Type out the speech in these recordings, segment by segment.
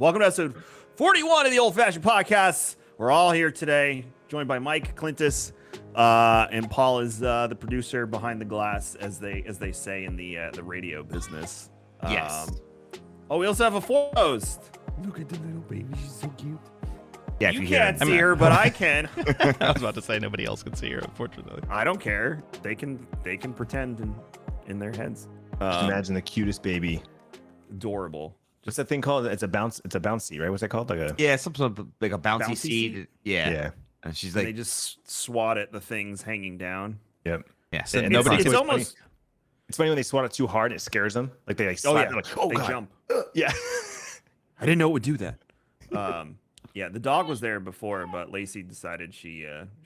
Welcome to episode 41 of the Old Fashioned Podcast. We're all here today, joined by Mike, Clintus, and Paul is the producer behind the glass, as they say in the radio business. Yes. We also have a fourth host. Look at the little baby; she's so cute. Yeah, you can't see her, but I can. I was about to say nobody else can see her, unfortunately. I don't care. They can pretend in their heads. Just imagine the cutest baby. Adorable. What's that thing called? It's a bounce seat, right? What's that called? Like a some sort of like a bouncy seat. yeah. And she's They like, just swat at the things hanging down. Yep. yeah. So And nobody. It's Can, almost. It's funny when they swat it too hard, it scares them. Like they slap, they're like, oh they god, jump. yeah. I didn't know it would do that. Yeah, the dog was there before, but Lacey decided she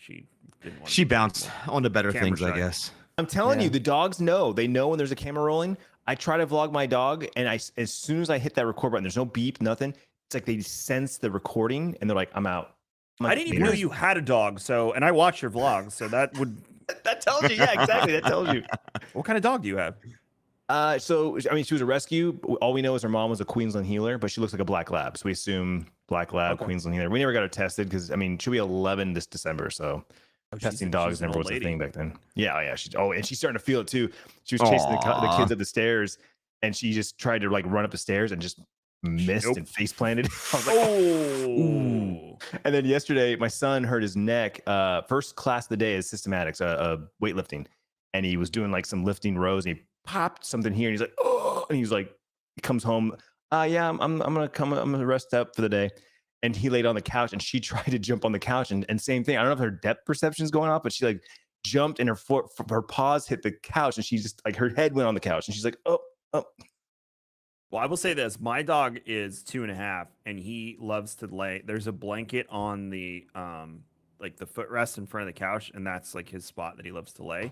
didn't want. she bounced on to better Camera things, shy. I guess. I'm telling you, the dogs know. They know when there's a camera rolling. I try to vlog my dog, and as soon as I hit that record button, there's no beep, nothing. It's like they sense the recording, and they're like, I'm out. I didn't even know you had a dog, and I watch your vlogs, so that would. That tells you, yeah, exactly. That tells you. What kind of dog do you have? So I mean, she was a rescue. All we know is her mom was a Queensland healer, but she looks like a black lab, so we assume black lab, Okay. Queensland healer. We never got her tested because I mean, she'll be 11 this December, so. Testing dogs never was a thing back then. Yeah, oh, yeah. And she's starting to feel it too. She was chasing the kids up the stairs, and she just tried to like run up the stairs and just missed and face planted. I was like, ooh. And then yesterday, my son hurt his neck. First class of the day is systematics, weightlifting, and he was doing like some lifting rows, and he popped something here, and he's like, oh, and he's like, he comes home. Yeah, I'm gonna rest up for the day. And he laid on the couch, and she tried to jump on the couch, and same thing. I don't know if her depth perception is going off, but she like jumped, and her paws hit the couch, and she just like her head went on the couch, and she's like, oh. Well, I will say this: my dog is 2.5, and he loves to lay. There's a blanket on the like the footrest in front of the couch, and that's like his spot that he loves to lay.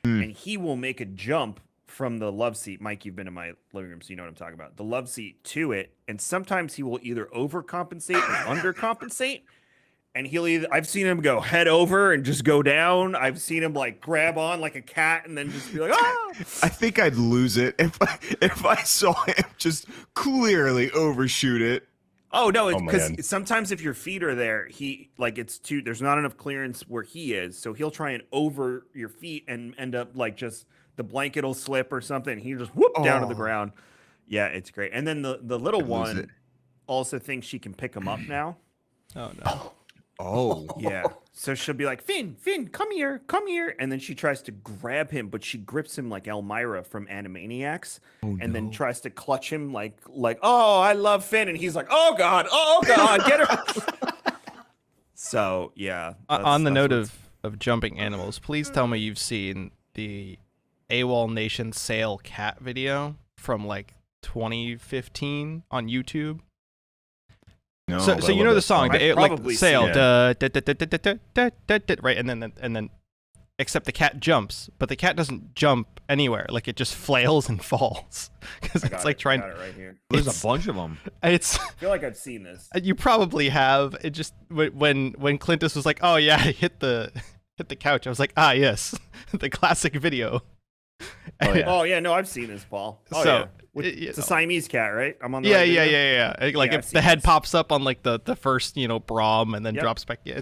And he will make a jump from the love seat. Mike, you've been in my living room, so you know what I'm talking about. The love seat to it, and sometimes he will either overcompensate or undercompensate. And I've seen him go head over and just go down. I've seen him like grab on like a cat and then just be like, ah! I think I'd lose it if I saw him just clearly overshoot it. Oh no, it's Oh, because man. sometimes if your feet are there, there's not enough clearance where he is, so he'll try and over your feet and end up like just the blanket will slip or something. And he just whoop down to the ground. Yeah, it's great. And then the little one also thinks she can pick him up now. Oh no. Oh, Yeah. So she'll be like, Finn, come here. And then she tries to grab him, but she grips him like Elmira from Animaniacs and then tries to clutch him like, oh, I love Finn. And he's like, oh God, get her. So, yeah. On the note of jumping animals, please tell me you've seen the AWOL Nation Sale cat video from like 2015 on YouTube. No, So but I you love know the that song, I've like probably Sale, seen right, and then, except the cat jumps, but the cat doesn't jump anywhere. Like it just flails and falls because it's like trying. Got it right here. There's It's- a bunch of them. It's I feel like I've seen this. you probably have. It just when Clintus was like, oh yeah, I hit the couch. I was like, ah yes, the classic video. Oh, yeah. Oh, yeah. No, I've seen this, Paul. Oh, So, yeah. you It's a know. Siamese cat, right? I'm on the Yeah, right yeah, video? yeah. Like Yeah, I've if seen the head this. pops up on like the first, Braum and then Yep. drops back. Yeah,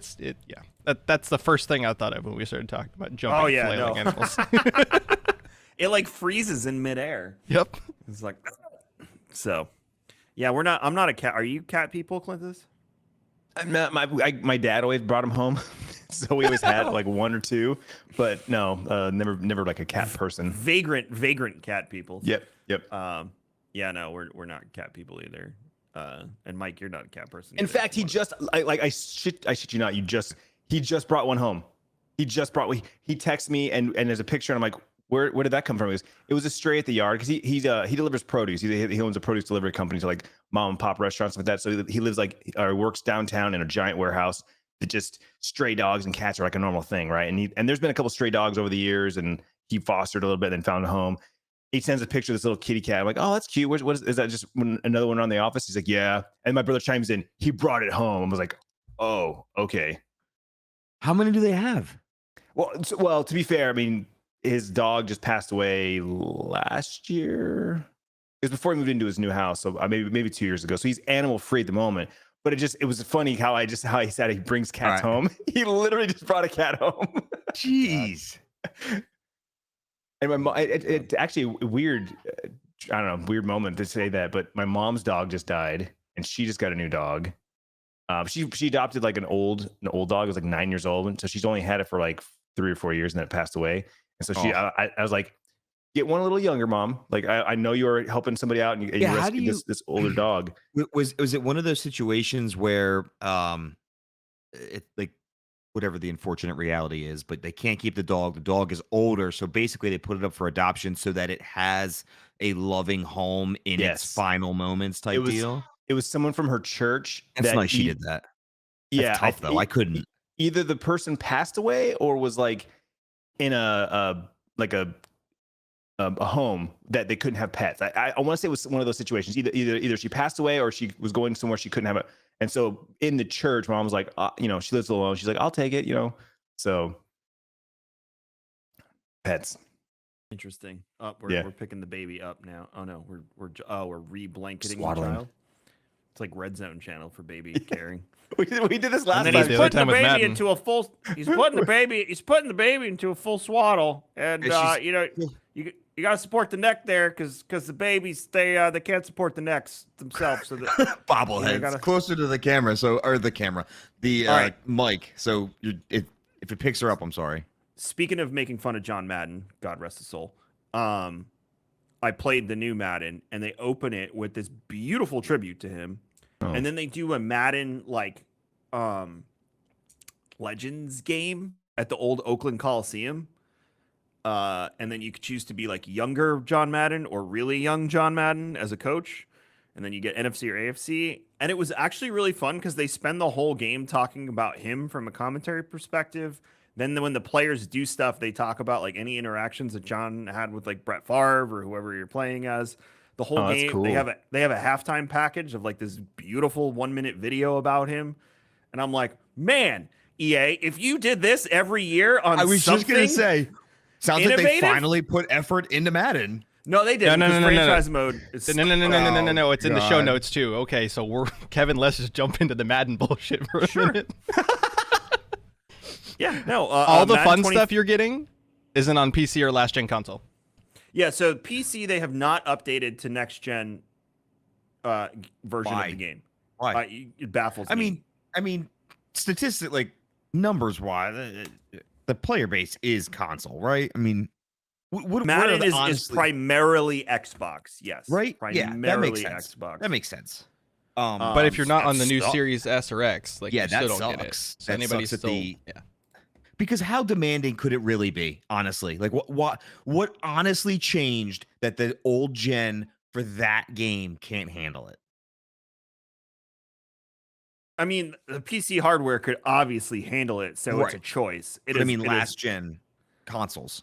that's the first thing I thought of when we started talking about jumping, Oh, yeah, flailing no. animals. It like freezes in midair. Yep. It's like, so, yeah, I'm not a cat. Are you cat people, Clintus? My dad always brought him home, so we always had like one or two, but no, never like a cat person. Vagrant cat people. Yep. Yeah, no, we're not cat people either. And Mike, you're not a cat person. In either. fact, I shit you not. He just brought one home. He texted me and there's a picture, and I'm like, where did that come from? It was a stray at the yard because he delivers produce. He owns a produce delivery company to like mom and pop restaurants like that. So he lives works downtown in a giant warehouse that just stray dogs and cats are like a normal thing, right? And there's been a couple stray dogs over the years, and he fostered a little bit and found a home. He sends a picture of this little kitty cat. I'm like, oh, that's cute. What is that? Just another one around the office? He's like, yeah. And my brother chimes in. He brought it home. I was like, oh, okay. How many do they have? Well, to be fair, I mean, his dog just passed away last year. It was before he moved into his new house, so maybe 2 years ago. So he's animal free at the moment. But it was funny how he said he brings cats home. He literally just brought a cat home. Jeez. And my mom, it actually weird. I don't know, weird moment to say that, but my mom's dog just died, and she just got a new dog. She adopted like an old dog. It was like 9 years old, and so she's only had it for like 3 or 4 years, and then it passed away. And so I was like, get one a little younger, Mom. Like I know you're helping somebody out, and you rescued this older dog. Was it one of those situations where it like whatever the unfortunate reality is, but they can't keep the dog. The dog is older, so basically they put it up for adoption so that it has a loving home in its final moments type deal. It was someone from her church. That's nice she did that. That's tough though. I couldn't. Either the person passed away or was like in a home that they couldn't have pets. I want to say it was one of those situations. Either she passed away or she was going somewhere she couldn't have it. And so in the church, Mom was like, she lives alone. She's like, I'll take it, So pets. Interesting. We're picking the baby up now. Oh no, we're re-blanketing the child. It's like Red Zone channel for baby caring. we did this last time. He's putting the baby into a full. He's putting the baby into a full swaddle, and you got to support the neck there because the babies they can't support the necks themselves. So bobbleheads closer to the camera. The mic. So if it picks her up, I'm sorry. Speaking of making fun of John Madden, God rest his soul. I played the new Madden, and they open it with this beautiful tribute to him, and then they do a Madden Legends game at the old Oakland Coliseum. And then you could choose to be like younger John Madden or really young John Madden as a coach. And then you get NFC or AFC. And it was actually really fun because they spend the whole game talking about him from a commentary perspective. Then when the players do stuff, they talk about like any interactions that John had with like Brett Favre or whoever you're playing as. The whole game, cool. They have a halftime package of like this beautiful 1-minute video about him. And I'm like, man, EA, if you did this every year on I was just going to say, sounds innovative? Like they finally put effort into Madden. No, they didn't. No. Franchise mode. No. It's in the show notes too. Okay, so Kevin. Let's just jump into the Madden bullshit for a minute. Yeah, no. All the fun stuff you're getting isn't on PC or last gen console. Yeah, so PC they have not updated to next gen version of the game. Why? It baffles me. I mean, statistically, like numbers wise, the player base is console, right? I mean, Madden is primarily Xbox, yes. Right? Primarily Xbox. Xbox. That makes sense. But if you're not on the new Series S or X, like you still don't sucks. get it. So that anybody's sucks still because how demanding could it really be? Honestly, like what honestly changed that the old gen for that game can't handle it? I mean, the PC hardware could obviously handle it, so it's a choice. Last gen consoles.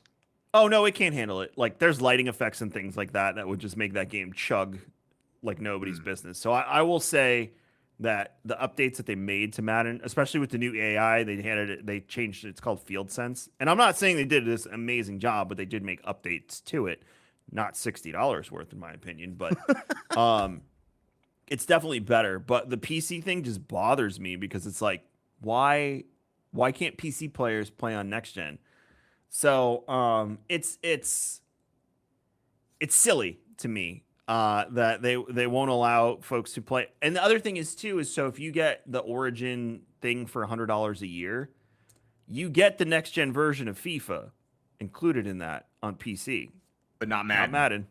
Oh no, it can't handle it. Like there's lighting effects and things like that would just make that game chug like nobody's business. So I will say that the updates that they made to Madden, especially with the new AI, they changed it. It's called Field Sense. And I'm not saying they did this amazing job, but they did make updates to it. Not $60 worth in my opinion, but it's definitely better. But the PC thing just bothers me because it's like, why can't PC players play on next gen? So it's silly to me that they won't allow folks to play. And the other thing is so if you get the Origin thing for $100 a year, you get the next gen version of FIFA included in that on PC, but not Madden. Not Madden.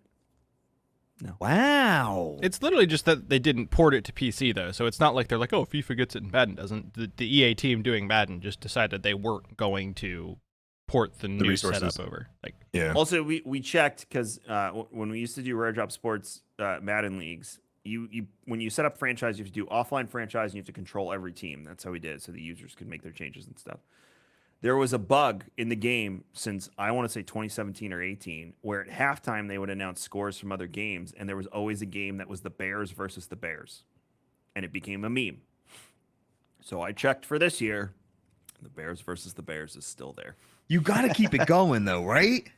No. Wow. It's literally just that they didn't port it to PC though, so it's not like they're like, oh, FIFA gets it and Madden doesn't. The EA team doing Madden just decided they weren't going to port the new setup over. Also, we checked because when we used to do Rare Drop Sports Madden leagues, you when you set up franchise, you have to do offline franchise and you have to control every team. That's how we did it, so the users could make their changes and stuff. There was a bug in the game since I want to say 2017 or 18, where at halftime they would announce scores from other games, and there was always a game that was the Bears versus the Bears, and it became a meme. So I checked for this year. The Bears versus the Bears is still there. You got to keep it going, though, right?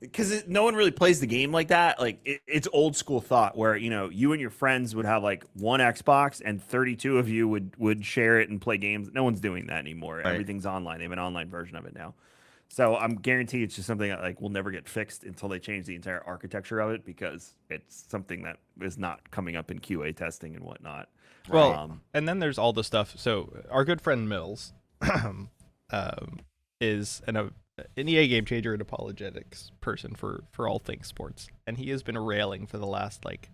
because no one really plays the game like that. Like it's old school thought where you and your friends would have like one Xbox and 32 of you would share it and play games. No one's doing that anymore. Right. Everything's online. They have an online version of it now. So I'm guaranteed it's just something that like will never get fixed until they change the entire architecture of it, because it's something that is not coming up in QA testing and whatnot. Well, and then there's all the stuff. So our good friend Mills is an EA game changer and apologetics person for all things sports, and he has been railing for the last like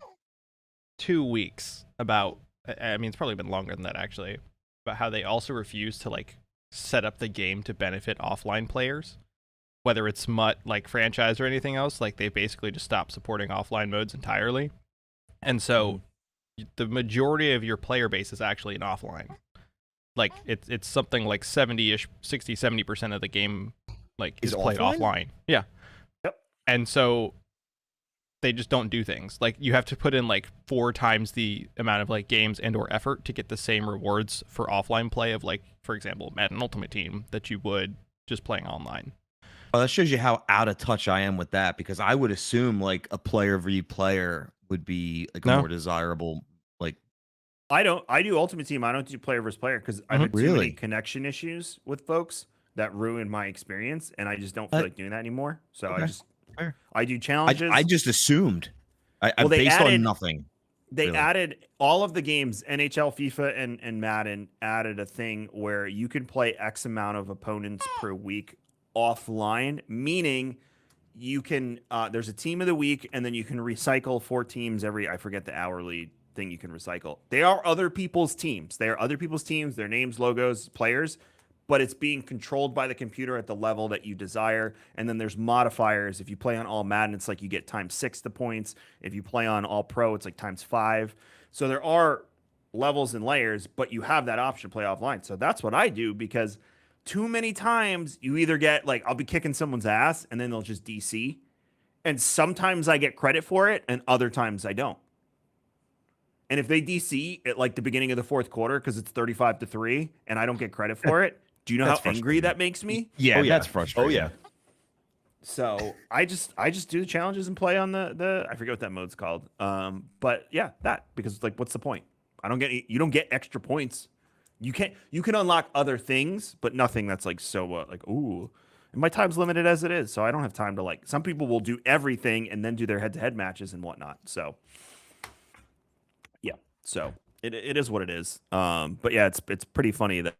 2 weeks about. I mean, it's probably been longer than that actually, about how they also refuse to like set up the game to benefit offline players, whether it's MUT like franchise or anything else. Like they basically just stopped supporting offline modes entirely, and so the majority of your player base is actually in offline. Like it's something like 70-ish, 60-70% of the game like is played offline. Yeah. Yep. And so they just don't do things. Like you have to put in like 4 times the amount of like games and or effort to get the same rewards for offline play of like, for example, Madden Ultimate Team that you would just playing online. Well, that shows you how out of touch I am with that, because I would assume like a player v player would be like a more desirable. Like I do Ultimate Team. I don't do player versus player because I've had too many Really? connection issues with folks that ruin my experience, and I just don't feel like doing that anymore. So Okay. I I do challenges. I just assumed. I Well, they based added- on nothing. They really. added all of the games, NHL, FIFA, and Madden added a thing where you can play X amount of opponents per week offline, meaning you can, there's a team of the week, and then you can recycle 4 teams every, I forget the hourly thing you can recycle. They are other people's teams. They are other people's teams, their names, logos, players, but it's being controlled by the computer at the level that you desire. And then there's modifiers. If you play on all Madden, it's like you get ×6 the points. If you play on all pro, it's like ×5. So there are levels and layers, but you have that option to play offline. So that's what I do, because too many times you either get like, I'll be kicking someone's ass and then they'll just DC. And sometimes I get credit for it and other times I don't. And if they DC at like the beginning of the 4th quarter because it's 35-3 and I don't get credit for it, do you know how That's angry frustrating. that makes me? Yeah, Oh, yeah. that's frustrating. Oh yeah. So I just do the challenges and play on the I forget what that mode's called. But yeah, that, because like what's the point? You don't get extra points. You can unlock other things, but nothing that's like so like ooh. And my time's limited as it is, so I don't have time to like. Some people will do everything and then do their head-to-head matches and whatnot. So yeah, so it is what it is. But yeah, it's pretty funny that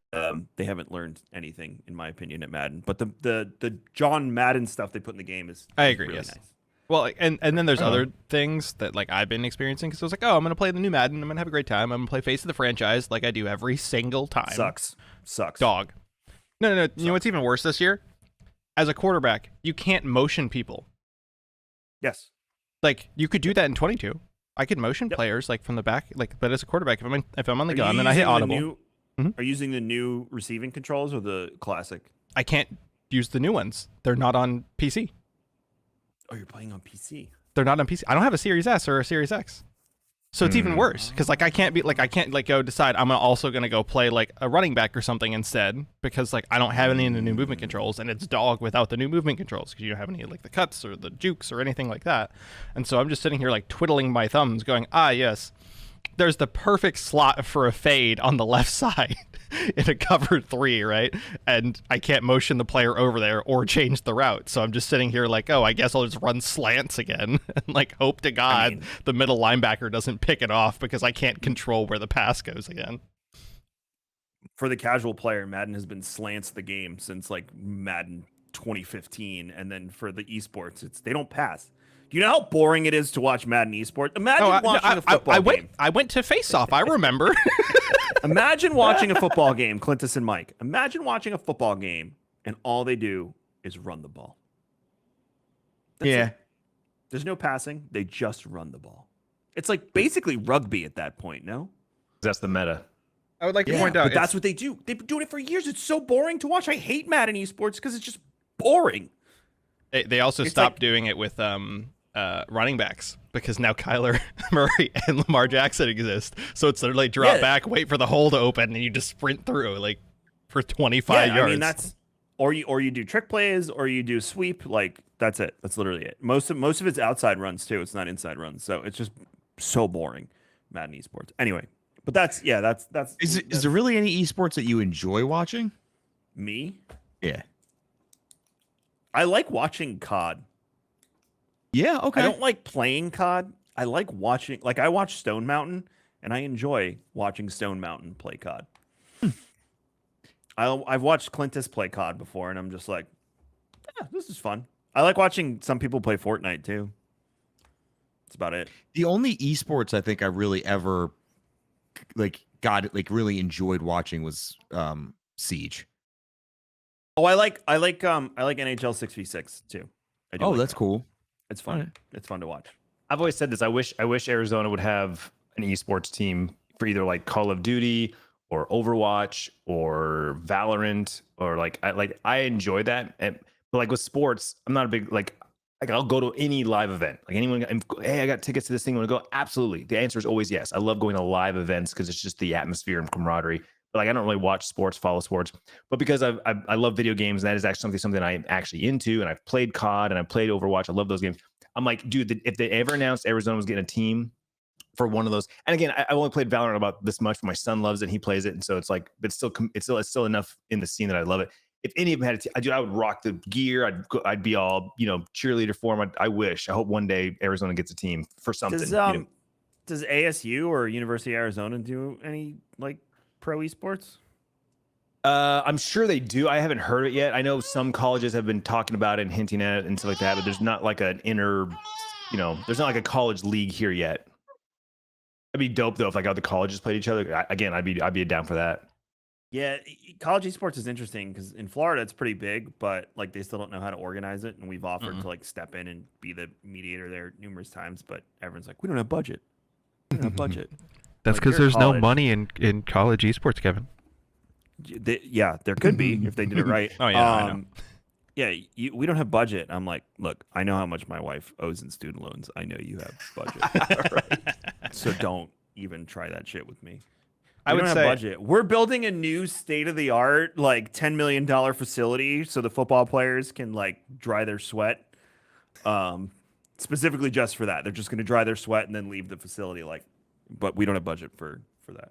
they haven't learned anything, in my opinion, at Madden. But the John Madden stuff they put in the game is I agree, really yes. nice. Well, and then there's other things that like I've been experiencing, because I was like, oh, I'm gonna play the new Madden, I'm gonna have a great time, I'm gonna play Face of the Franchise like I do every single time. Sucks. Dog. No. You know what's even worse this year? As a quarterback, you can't motion people. Yes. Like you could do that in 22. I could motion players like from the back, like, but as a quarterback, if I'm on the gun and I hit audible, Are you using the new receiving controls or the classic? I can't use the new ones. They're not on PC. Oh, you're playing on PC. They're not on PC. I don't have a Series S or a Series X. So it's even worse, because like I can't go decide I'm also gonna go play like a running back or something instead, because like I don't have any of the new movement controls, and it's dog without the new movement controls, because you don't have any like the cuts or the jukes or anything like that. And so I'm just sitting here like twiddling my thumbs, going, yes, there's the perfect slot for a fade on the left side in a cover 3, right? And I can't motion the player over there or change the route. So I'm just sitting here like, I guess I'll just run slants again and like hope to God the middle linebacker doesn't pick it off, because I can't control where the pass goes again. For the casual player, Madden has been slants the game since like Madden 2015, and then for the esports, they don't pass. Do you know how boring it is to watch Madden esports? Imagine watching a football game. I went to Face Off. I remember. Imagine watching a football game, Clintus and Mike. Imagine watching a football game and all they do is run the ball. That's it. There's no passing. They just run the ball. It's like basically rugby at that point, no? That's the meta. I would like to point out, but that's what they do. They've been doing it for years. It's so boring to watch. I hate Madden esports because it's just boring. They also stopped doing it with running backs, because now Kyler Murray and Lamar Jackson exist. So it's literally drop back, wait for the hole to open, and you just sprint through like for 25 yards. I mean, or you do trick plays or you do sweep. Like that's it. That's literally it. Most of it's outside runs too. It's not inside runs. So it's just so boring. Madden Esports. Anyway, but that's Is there really any esports that you enjoy watching? me. Yeah. I like watching COD. Yeah. Okay. I don't like playing COD. I like watching. Like I watch Stone Mountain, and I enjoy watching Stone Mountain play COD. I've watched Clintus play COD before, and I'm just like, yeah, this is fun. I like watching some people play Fortnite too. That's about it. The only esports I think I really ever really enjoyed watching was Siege. Oh, I like NHL 6v6 too. I do Oh, like that's that. cool. It's fun. Alright. It's fun to watch. I've always said this. I wish Arizona would have an esports team for either like Call of Duty or Overwatch or Valorant or I enjoy that. But like with sports, I'm not a big like I'll go to any live event. Like anyone, hey, I got tickets to this thing. Want to go? Absolutely. The answer is always yes. I love going to live events because it's just the atmosphere and camaraderie. But like I don't really watch sports, follow sports. But because I love video games, and that is actually something I'm actually into, and I've played COD and I've played Overwatch. I love those games. I'm like, dude, if they ever announced Arizona was getting a team for one of those, and again, I only played Valorant about this much, but my son loves it and he plays it, and so it's like, but it's still enough in the scene that I love it. If any of them had a team, I would rock the gear. I'd be all cheerleader for them. I hope one day Arizona gets a team for something. Does ASU or University of Arizona do any like pro esports? I'm sure they do. I haven't heard it yet. I know some colleges have been talking about it and hinting at it and stuff like that, but there's not like an there's not like a college league here yet. It'd be dope though if like all the colleges played each other. Again, I'd be down for that. Yeah, college esports is interesting because in Florida it's pretty big, but like they still don't know how to organize it, and we've offered to like step in and be the mediator there numerous times, but everyone's like, we don't have budget. We don't have budget. That's Like, because you're there's no college. money in college esports, Kevin. Yeah, there could be if they did it right. Oh, yeah, I know. Yeah, we don't have budget. I'm like, look, I know how much my wife owes in student loans. I know you have budget, so don't even try that shit with me. I We would don't say have budget. We're building a new state of the art, like $10 million facility, so the football players can like dry their sweat. Specifically just for that, they're just going to dry their sweat and then leave the facility. Like, but we don't have budget for that.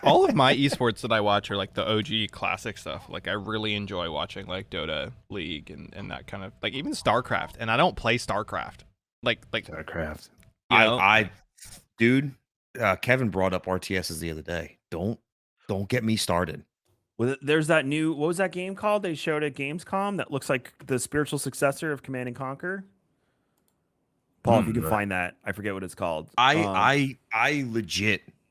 all of my esports that I watch are like the OG classic stuff. Like I really enjoy watching like Dota, League, and that kind of like even StarCraft. And I don't play StarCraft. Like StarCraft. Dude, Kevin brought up RTSs the other day. Don't get me started. Well, there's that new, what was that game called? They showed at Gamescom that looks like the spiritual successor of Command and Conquer. Paul, if you can find that, I forget what it's called. I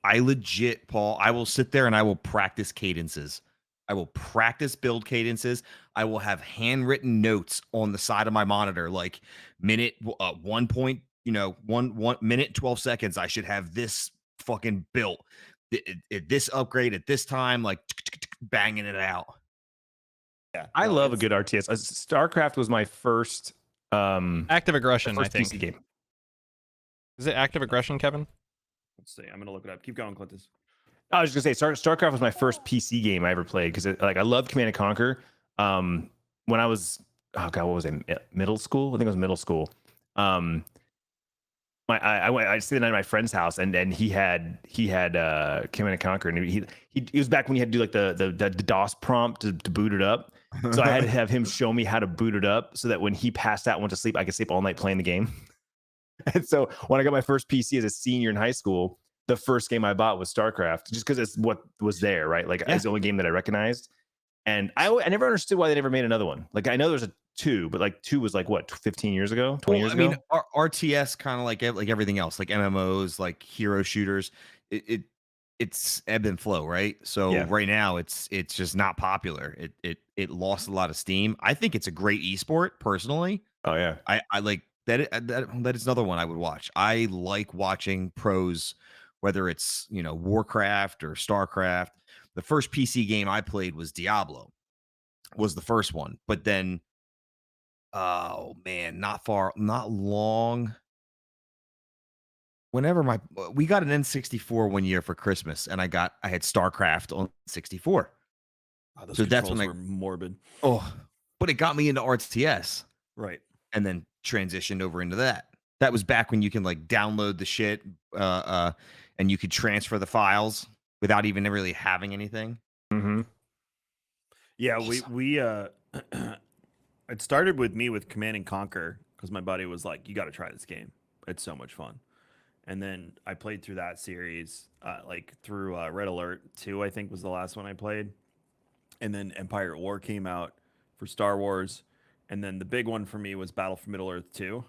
legit, Paul, I will sit there and I will practice cadences. I will practice build cadences. I will have handwritten notes on the side of my monitor, like minute 1 minute 12 seconds. I should have this fucking built, this upgrade at this time, like banging it out. Yeah, I no, love a it's- good RTS. StarCraft was my first Active Aggression, I think. PC game. Is it Active Aggression, Kevin? Let's see. I'm gonna look it up. Keep going, Clintus. I was just gonna say StarCraft was my first PC game I ever played because like I loved Command and Conquer. When I was what was it, middle school? I think it was middle school. I stayed the night at my friend's house and he had Command and Conquer, and he was back when you had to do like the DOS prompt to boot it up. So I had to have him show me how to boot it up so that when he passed out and went to sleep, I could sleep all night playing the game. And so when I got my first PC as a senior in high school, the first game I bought was StarCraft, just because it's what was there, right? Like it's the only game that I recognized. And I never understood why they never made another one. Like I know there's a 2, but like 2 was like what, 15 years ago, 20 years ago? I mean, RTS kind of like everything else, like MMOs, like hero shooters. It's ebb and flow, right? So right now it's just not popular. It lost a lot of steam. I think it's a great esport personally. Oh yeah. I like that. That is another one I would watch. I like watching pros, whether it's Warcraft or StarCraft. The first PC game I played was Diablo, was the first one. But then, oh man, not long. Whenever we got an N64 one year for Christmas, and I had StarCraft on 64. Oh, those So that's controls when were morbid. but it got me into RTS Right. and then transitioned over into that. That was back when you can like download the shit and you could transfer the files without even really having anything. Mm-hmm. Yeah, we it started with me with Command and Conquer because my buddy was like, "You got to try this game. It's so much fun." And then I played through that series, like through Red Alert 2, I think was the last one I played. And then Empire at War came out for Star Wars, and then the big one for me was Battle for Middle Earth 2.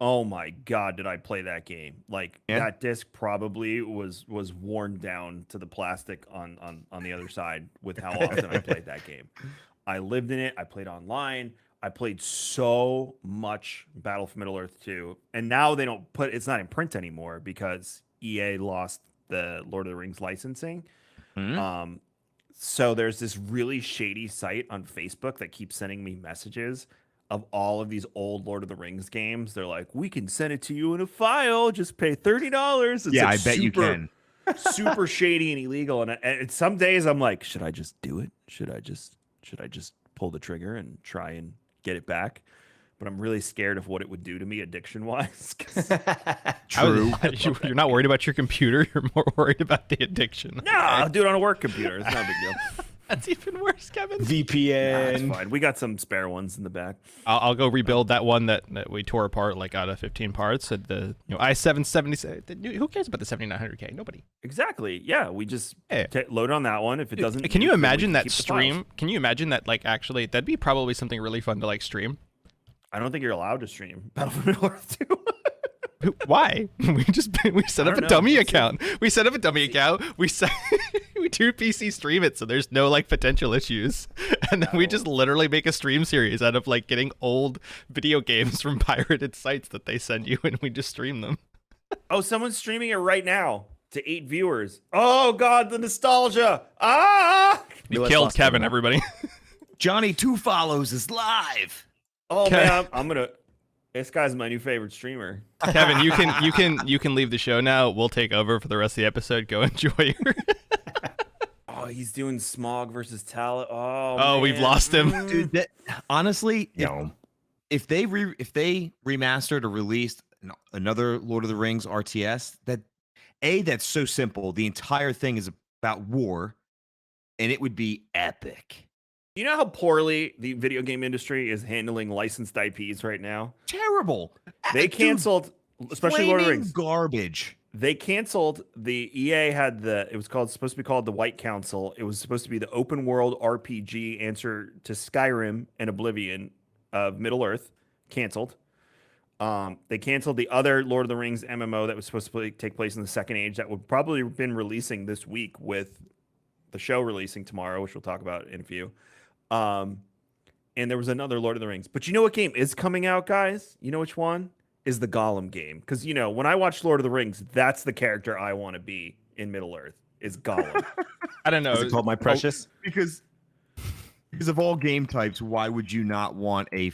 Oh my god, did I play that game? Like that disc probably was worn down to the plastic on the other side with how often I played that game. I lived in it. I played online. I played so much Battle for Middle Earth 2. And now they don't put it's not in print anymore because EA lost the Lord of the Rings licensing. So there's this really shady site on Facebook that keeps sending me messages of all of these old Lord of the Rings games. They're like, we can send it to you in a file. Just pay $30. It's Yeah, like I bet you can. super shady and illegal. And some days I'm like, should I just do it? Should I just pull the trigger and try and get it back? But I'm really scared of what it would do to me addiction wise. True. You're not worried about your computer. You're more worried about the addiction. No, I'll do it on a work computer. It's not a big deal. That's even worse, Kevin. VPN. It's fine. We got some spare ones in the back. I'll go rebuild that one that we tore apart like out of 15 parts. At the i7-77. Who cares about the 7900K? Nobody. Exactly. Yeah, we just Yeah. load on that one. If it doesn't, Can you then we imagine can that keep the stream? files. Can you imagine that? Like, actually, that'd be probably something really fun to like stream. I don't think you're allowed to stream Battle for Middle Earth 2. Why? We set up a don't know. dummy Let's see. account. We set up a dummy account. We do PC stream it, so there's no like potential issues. And then we just literally make a stream series out of like getting old video games from pirated sites that they send you, and we just stream them. Oh, someone's streaming it right now to 8 viewers. Oh God, the nostalgia! Ah! You killed Kevin, everybody. Johnny 2 Follows is live. Oh man, I'm gonna. This guy's my new favorite streamer. Kevin, you can leave the show now. We'll take over for the rest of the episode. Go enjoy your. Oh, he's doing Smog versus Talon. Oh, Oh, we've man. lost him. Dude, that, honestly, No. if they remastered or released another Lord of the Rings RTS, that's so simple. The entire thing is about war, and it would be epic. You know how poorly the video game industry is handling licensed IPs right now? Terrible. They Dude, canceled, especially Lord of the flaming Rings. garbage. They canceled the EA had it was supposed to be called the White Council. It was supposed to be the open world RPG answer to Skyrim and Oblivion of Middle Earth. Canceled. They canceled the other Lord of the Rings MMO that was supposed to take place in the Second Age that would probably have been releasing this week with the show releasing tomorrow, which we'll talk about in a few. And there was another Lord of the Rings. But you know what game is coming out, guys? You know which one? Is the Gollum game. Because, when I watch Lord of the Rings, that's the character I want to be in Middle Earth, is Gollum. I don't know. Is it called My Precious? Because of all game types, why would you not want a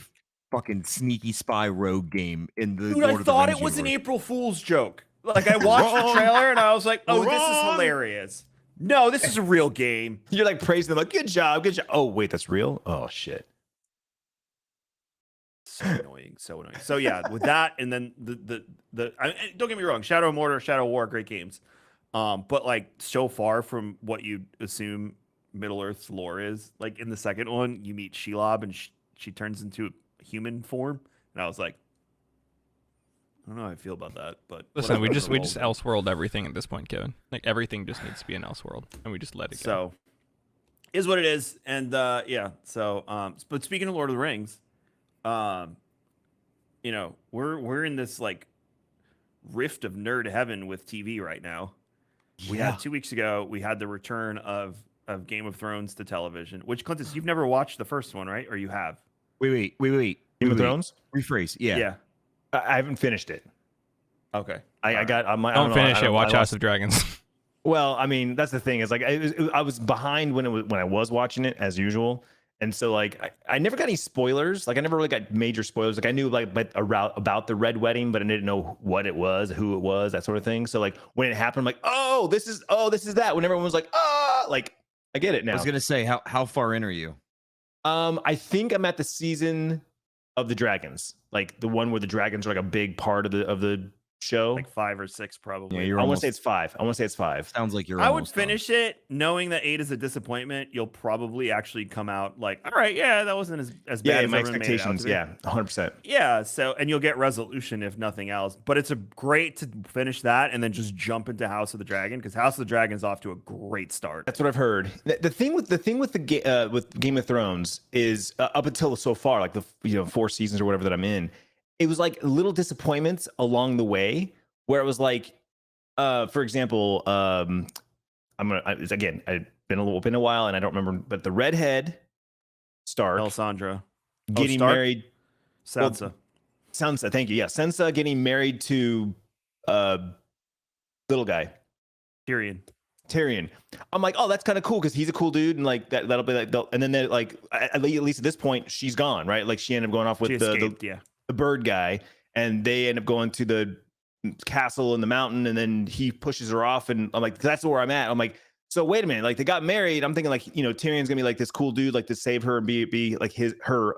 fucking sneaky spy rogue game in the Dude, Lord I of the thought Rings it was an universe? April Fool's joke. Like, I watched the trailer and I was like, oh, this is Wrong. hilarious. No, this is a real game. You're like praising them, like, good job, good job. Oh, wait, that's real? Oh, shit. So annoying, so annoying. So yeah, with that, and then don't get me wrong, Shadow of Mordor, Shadow of War, great games. But like so far from what you assume Middle Earth's lore is, like in the second one, you meet Shelob and she turns into a human form, and I was like, I don't know how I feel about that, but Listen, we whatever, just Elseworld everything at this point, Kevin. Like everything just needs to be an Elseworld, and we just let it go. So is what it is, and yeah. So but speaking of Lord of the Rings, we're in this like rift of nerd heaven with TV right now. We had 2 weeks ago, we had the return of Game of Thrones to television, which Clintus, you've never watched the first one, right? Or you have? Wait. Game of Thrones? Rephrase. Yeah. Yeah. I haven't finished it. Okay. I got. I Don't know, finish I it. Watch I House lost- of Dragons. Well, I mean, that's the thing is like I was behind when I was watching it as usual, and so like I never got any spoilers. Like I never really got major spoilers. Like I knew like about the Red Wedding, but I didn't know what it was, who it was, that sort of thing. So like when it happened, I'm like, this is that. When everyone was like, like I get it I now. was gonna say, how far in are you? I think I'm at the season of the dragons, like the one where the dragons are like a big part of the show. Like 5 or 6 probably. Yeah, you're I want to say almost. it's 5. I want to say it's 5. Sounds like you're. I would almost done. finish it knowing that 8 is a disappointment. You'll probably actually come out like, all right, yeah, that wasn't as Yeah, bad as my everyone made it out expectations. to be. Yeah, 100%. Yeah, so and you'll get resolution if nothing else. But it's a great to finish that and then just jump into House of the Dragon because House of the Dragon is off to a great start. That's what I've heard. The thing with with Game of Thrones is up until so far, like the 4 seasons or whatever that I'm in, it was like little disappointments along the way where it was like, for example, it's again, I've been a while and I don't remember, but the redhead Stark Melisandre, getting Stark? married. Sansa. Sansa, thank you. Yeah, Sansa getting married to little guy. Tyrion. I'm like, oh, that's kind of cool because he's a cool dude, and like that'll be like, and then like at least at this point, she's gone, right? Like she ended up going off with She the escaped, yeah. the bird guy, and they end up going to the castle in the mountain, and then he pushes her off, and I'm like, that's where I'm at. I'm like, so wait a minute, like they got married. I'm thinking like, Tyrion's gonna be like this cool dude, like to save her and be like her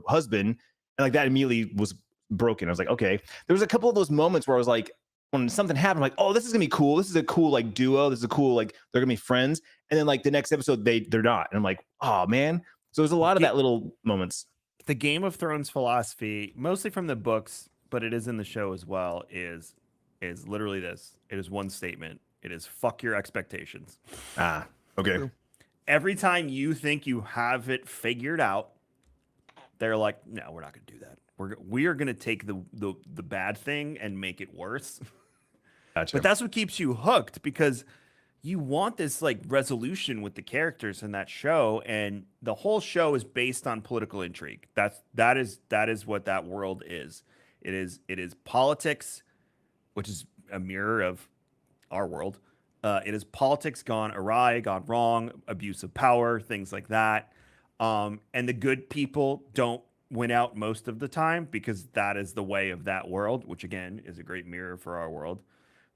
husband, and like that immediately was broken. I was like, okay. There was a couple of those moments where I was like, when something happened, I'm like, oh, this is gonna be cool. This is a cool like duo. This is a cool like they're gonna be friends. And then like the next episode, they're not. And I'm like, oh man. So there's a lot of that little moments. The Game of Thrones philosophy, mostly from the books, but it is in the show as well, is literally this. It is one statement. It is fuck your expectations. Ah, okay. Every time you think you have it figured out, they're like, no, we're not gonna do that. We are gonna take the bad thing and make it worse. Gotcha. But that's what keeps you hooked because you want this like resolution with the characters in that show, and the whole show is based on political intrigue. That is what that world is. It is politics, which is a mirror of our world. It is politics gone awry, gone wrong, abuse of power, things like that. And the good people don't win out most of the time because that is the way of that world, which again is a great mirror for our world.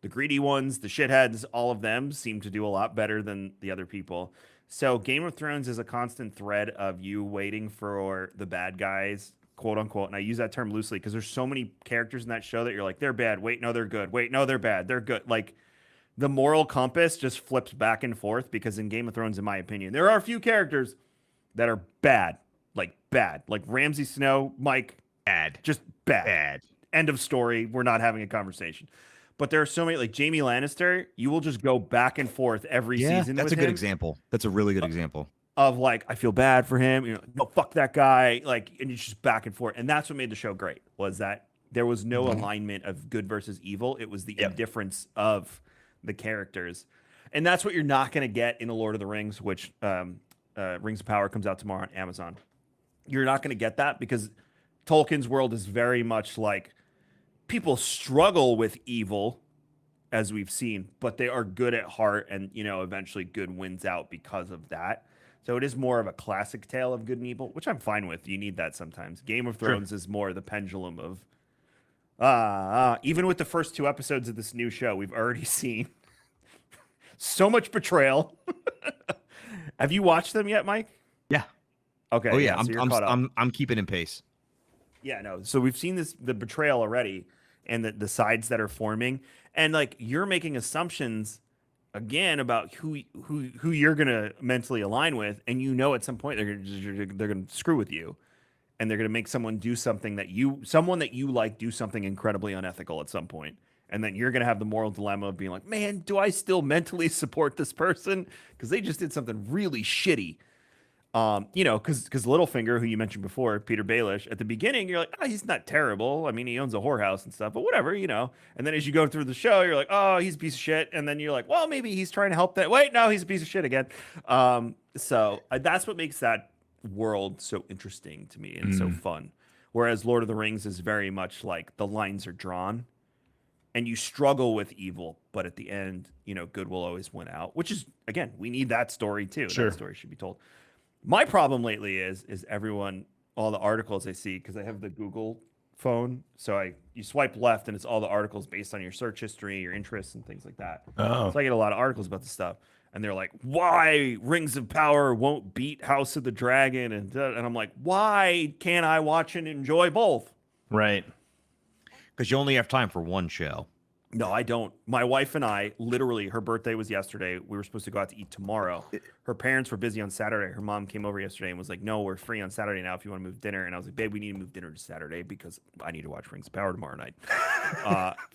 The greedy ones, the shitheads, all of them seem to do a lot better than the other people. So Game of Thrones is a constant thread of you waiting for the bad guys, quote unquote. And I use that term loosely because there's so many characters in that show that you're like, they're bad. Wait, no, they're good. Wait, no, they're bad. They're good. Like the moral compass just flips back and forth because in Game of Thrones, in my opinion, there are a few characters that are bad. Like Ramsay Snow, Mike, Bad. just bad. End of story. We're not having a conversation. But there are so many, like Jaime Lannister, you will just go back and forth every season. That's with a good him example. That's a really good example. of like, I feel bad for him. No, fuck that guy. Like, and it's just back and forth. And that's what made the show great, was that there was no alignment of good versus evil. It was the indifference of the characters. And that's what you're not going to get in The Lord of the Rings, which Rings of Power comes out tomorrow on Amazon. You're not going to get that because Tolkien's world is very much like people struggle with evil, as we've seen, but they are good at heart, and eventually good wins out because of that. So it is more of a classic tale of good and evil, which I'm fine with. You need that sometimes. Game of Thrones is more the pendulum of even with the first 2 episodes of this new show, we've already seen so much betrayal. Have you watched them yet, Mike? Yeah. Okay. Oh yeah, so you're caught up. I'm keeping in pace. Yeah, no. So we've seen the betrayal already, and the sides that are forming, and like you're making assumptions again about who you're gonna mentally align with, and at some point they're gonna screw with you, and they're gonna make someone do something someone that you like do something incredibly unethical at some point, and then you're gonna have the moral dilemma of being like, man, do I still mentally support this person because they just did something really shitty? Because Littlefinger, who you mentioned before, Peter Baelish, at the beginning, you're like, he's not terrible. I mean, he owns a whorehouse and stuff, but whatever, And then as you go through the show, you're like, oh, he's a piece of shit. And then you're like, well, maybe he's trying to help that. Wait, no, he's a piece of shit again. So that's what makes that world so interesting to me and so fun. Whereas Lord of the Rings is very much like the lines are drawn and you struggle with evil, but at the end, good will always win out, which is, again, we need that story too. Sure. That story should be told. My problem lately is everyone, all the articles I see, because I have the Google phone. So you swipe left and it's all the articles based on your search history, your interests, and things like that. Oh, So I get a lot of articles about this stuff. And they're like, why Rings of Power won't beat House of the Dragon? And I'm like, why can't I watch and enjoy both? right. Because you only have time for one show. No, I don't. My wife and I, literally, her birthday was yesterday. We were supposed to go out to eat tomorrow. Her parents were busy on Saturday. Her mom came over yesterday and was like, no, we're free on Saturday now if you want to move dinner. And I was like, babe, we need to move dinner to Saturday because I need to watch Rings of Power tomorrow night.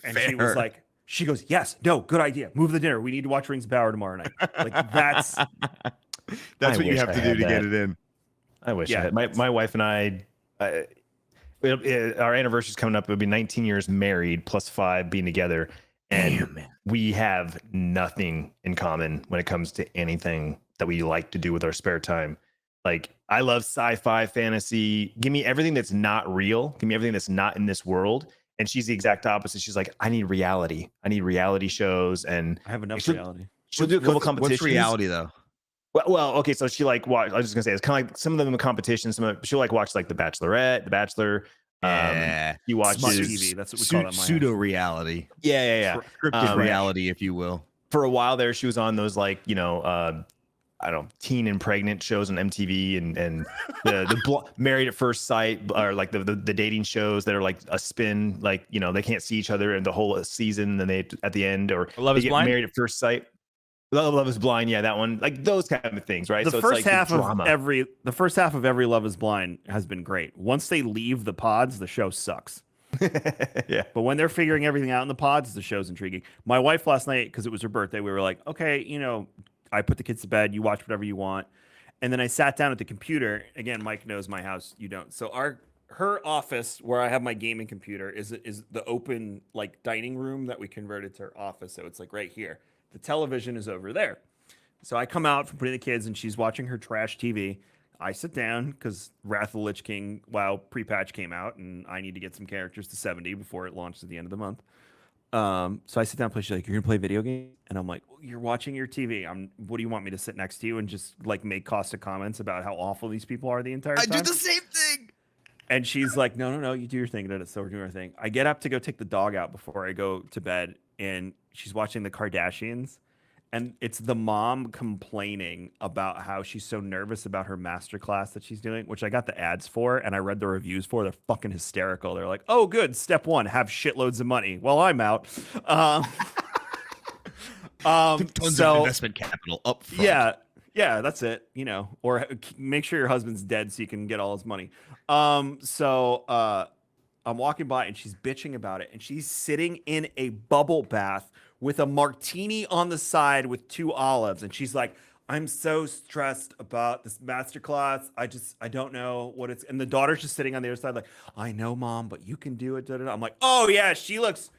And she was Fair. like, she goes, yes, no, good idea. Move the dinner. We need to watch Rings of Power tomorrow night. Like, that's I what you wish have I to do had to get that. it in. I wish Yeah, I had. My wife and I, our anniversary's coming up. It'll be 19 years married plus 5 being together. And Damn, man. we have nothing in common when it comes to anything that we like to do with our spare time. Like, I love sci-fi, fantasy. Give me everything that's not real. Give me everything that's not in this world. And she's the exact opposite. She's like, I need reality. I need reality shows. And I have enough She'll- reality. she'll do a couple competitions. What's reality though? Well, okay. So she like watch. I was just gonna say it's kind of like some of them in competitions. She'll like watch like The Bachelorette, The Bachelor. Yeah. She watches Smart TV. That's what we call that in my Pseudo house. reality, Yeah. scripted Um, reality, if you will. For a while there, she was on those like I don't know, teen and pregnant shows on MTV and the Married at First Sight, or like the dating shows that are like a spin, like they can't see each other in the whole season, and they at the end, or Love they is get Blind? Married at First Sight. Love is Blind, yeah, that one, like those kind of things, right? The So first it's like half the drama. the first half of every Love is Blind has been great. Once they leave the pods, the show sucks. Yeah. But when they're figuring everything out in the pods, the show's intriguing. My wife last night, because it was her birthday, we were like, okay, I put the kids to bed, you watch whatever you want. And then I sat down at the computer. Again, Mike knows my house, you don't. So her office where I have my gaming computer is the open like dining room that we converted to her office. So it's like right here. The television is over there. So I come out from putting the kids and she's watching her trash TV. I sit down because Wrath of the Lich King WoW pre-patch came out and I need to get some characters to 70 before it launches at the end of the month. So I sit down and play. She's like, "You're gonna play video game?" And I'm like, "You're watching your TV. What do you want me to sit next to you and just like make caustic comments about how awful these people are the entire time?" I do the same thing. And she's like, no, you do your thing. So we're doing our thing. I get up to go take the dog out before I go to bed, and she's watching the Kardashians. And it's the mom complaining about how she's so nervous about her masterclass that she's doing, which I got the ads for and I read the reviews for. They're fucking hysterical. They're like, oh, good. Step 1, have shitloads of money. Well, I'm out. Tons of investment capital up front. Yeah, that's it. Or make sure your husband's dead so you can get all his money. I'm walking by and she's bitching about it, and she's sitting in a bubble bath with a martini on the side with 2 olives, and she's like, I'm so stressed about this masterclass. I don't know what it's. And the daughter's just sitting on the other side, like, I know, Mom, but you can do it. Da, da, da. I'm like, oh yeah, she looks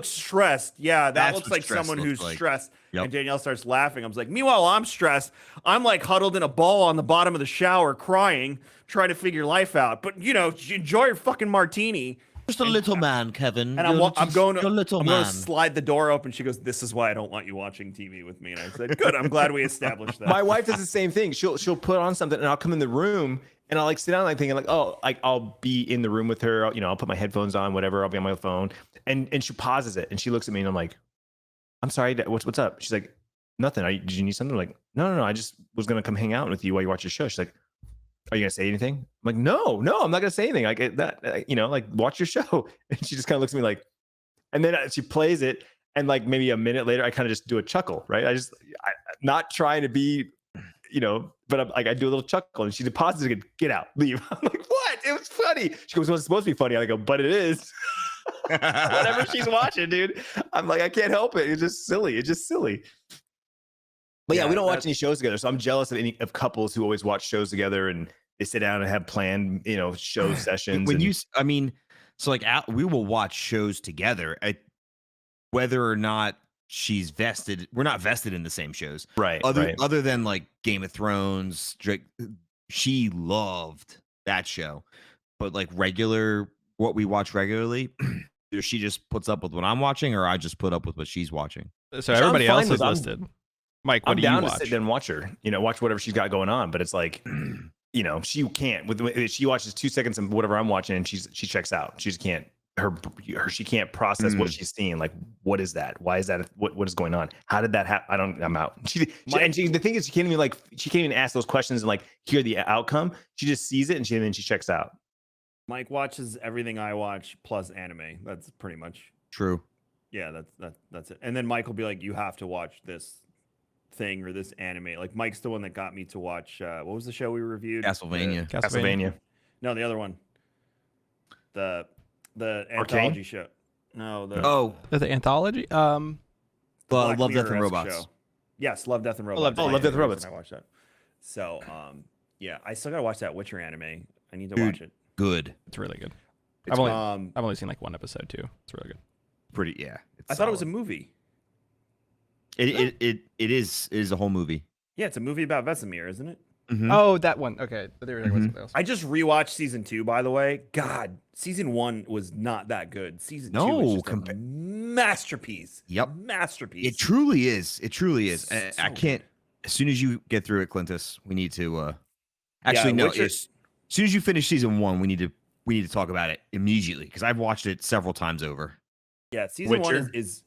stressed. Yeah, that That's looks what like stress someone looks who's like. stressed. Yep. And Danielle starts laughing. I was like, meanwhile, I'm stressed. I'm like huddled in a ball on the bottom of the shower, crying, trying to figure life out. But enjoy your fucking martini. Just a little man, Kevin. And I'm going you're a little to man. slide the door open. She goes, "This is why I don't want you watching TV with me." And I said, "Good. I'm glad we established that." My wife does the same thing. She'll put on something, and I'll come in the room, and I'll like sit down, like thinking like, oh, like I'll be in the room with her. I'll put my headphones on, whatever. I'll be on my phone, and she pauses it, and she looks at me, and I'm like, I'm sorry, what's up? She's like, nothing. Did you need something? I'm like, no. I just was gonna come hang out with you while you watch your show. She's like, are you gonna say anything? I'm like, no, I'm not gonna say anything. Like that, like watch your show. And she just kind of looks at me like, and then she plays it, and like maybe a minute later, I kind of just do a chuckle, right? I'm not trying to be, but I do a little chuckle, and she deposits it. Get out, leave. I'm like, what? It was funny. She goes, well, it's supposed to be funny. I go, but it is. Whatever she's watching, dude. I'm like, I can't help it. It's just silly. But yeah, we don't watch any shows together, so I'm jealous of couples who always watch shows together and they sit down and have planned, show sessions. We will watch shows together, whether or not she's vested. We're not vested in the same shows, right? Other than like Game of Thrones, she loved that show, but like what we watch regularly, either she just puts up with what I'm watching, or I just put up with what she's watching. So everybody else is I'm listed. Mike, what I'm do you down watch? to sit there and watch her, watch whatever she's got going on. But it's like, she can't. She watches 2 seconds of whatever I'm watching, and she checks out. She just can't. She can't process what she's seeing. Like, what is that? Why is that? What is going on? How did that happen? I'm out. The thing is, she can't even ask those questions and like hear the outcome. She just sees it and then she checks out. Mike watches everything I watch plus anime. That's pretty much True. Yeah, that's it. And then Mike will be like, "You have to watch this thing or this anime." Like Mike's the one that got me to watch. What was the show we reviewed? Castlevania. No, the other one. The Arcane? anthology show. No, The anthology. Black Love, Death, and Mirror-esque Robots. show. Yes, Love, Death, and Robots. Love, Death, and Robots. I watched that. So, yeah, I still gotta watch that Witcher anime. I need to watch it. Good. It's really good. It's, I've only seen like one episode too. It's really good. Pretty. Yeah. I thought it was a movie. It is a whole movie. Yeah, it's a movie about Vesemir, isn't it? Mhm. Oh, that one. Okay, but they were talking about something else. I just rewatched season 2, by the way. God, season 1 was not that good. Season 2 is just a masterpiece. Yep. Masterpiece. It truly is. It truly is. So I can't. As soon as you get through it, Clintus, we need to. Actually, no. As soon as you finish season 1, we need to talk about it immediately because I've watched it several times over. Yeah, season Witcher? 1 is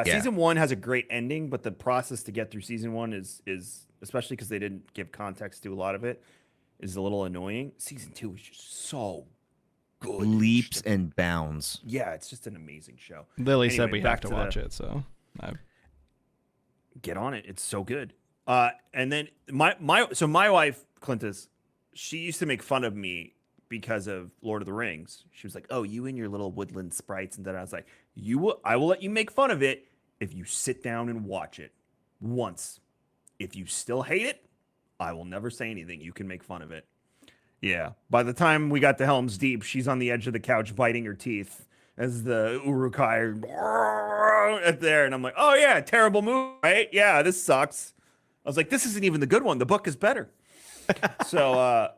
season 1 has a great ending, but the process to get through season 1 is especially because they didn't give context to a lot of it, is a little annoying. Season 2 is just so good. Leaps and bounds. Yeah, it's just an amazing show. Lily Anyway, said we back have to to watch it, so Get on it. It's so good. And then my wife, Clintus, she used to make fun of me because of Lord of the Rings. She was like, "Oh, you and your little woodland sprites," and then I was like, I will let you make fun of it if you sit down and watch it once. If you still hate it, I will never say anything. You can make fun of it." Yeah. By the time we got to Helm's Deep, she's on the edge of the couch biting her teeth as the Uruk-hai at there, and I'm like, "Oh yeah, terrible movie, right? Yeah, this sucks." I was like, "This isn't even the good one. The book is better." So